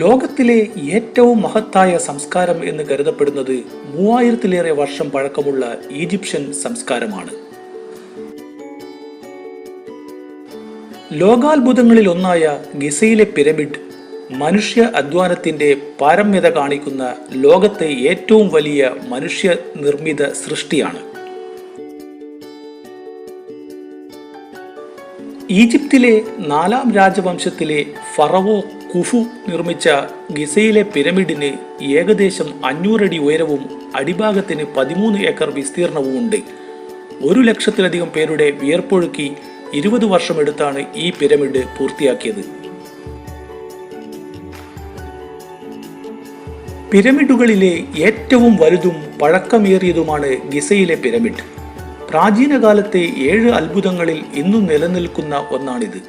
ലോകത്തിലെ ഏറ്റവും മഹത്തായ സംസ്കാരം എന്ന് കരുതപ്പെടുന്നത് 3000-ലേറെ വർഷം പഴക്കമുള്ള ഈജിപ്ഷ്യൻ സംസ്കാരമാണ്. ലോകാത്ഭുതങ്ങളിൽ ഒന്നായ ഗിസയിലെ പിരമിഡ് മനുഷ്യ അധ്വാനത്തിന്റെ പാരമ്യത കാണിക്കുന്ന ലോകത്തെ ഏറ്റവും വലിയ മനുഷ്യ നിർമ്മിത സൃഷ്ടിയാണ്. ഈജിപ്തിലെ 4ാം രാജവംശത്തിലെ ഫറവോ കുഫു നിർമ്മിച്ച ഗിസയിലെ പിരമിഡിന് ഏകദേശം 500 അടി ഉയരവും അടിഭാഗത്തിന് 13 ഏക്കർ വിസ്തീർണവും ഉണ്ട്. 1 ലക്ഷത്തിലധികം പേരുടെ വിയർപ്പൊഴുക്കി 20 വർഷമെടുത്താണ് ഈ പിരമിഡ് പൂർത്തിയാക്കിയത്. പിരമിഡുകളിലെ ഏറ്റവും വലുതും പഴക്കമേറിയതുമാണ് ഗിസയിലെ പിരമിഡ്. പ്രാചീന കാലത്തെ 7 അത്ഭുതങ്ങളിൽ ഇന്നും നിലനിൽക്കുന്ന ഒന്നാണിത്.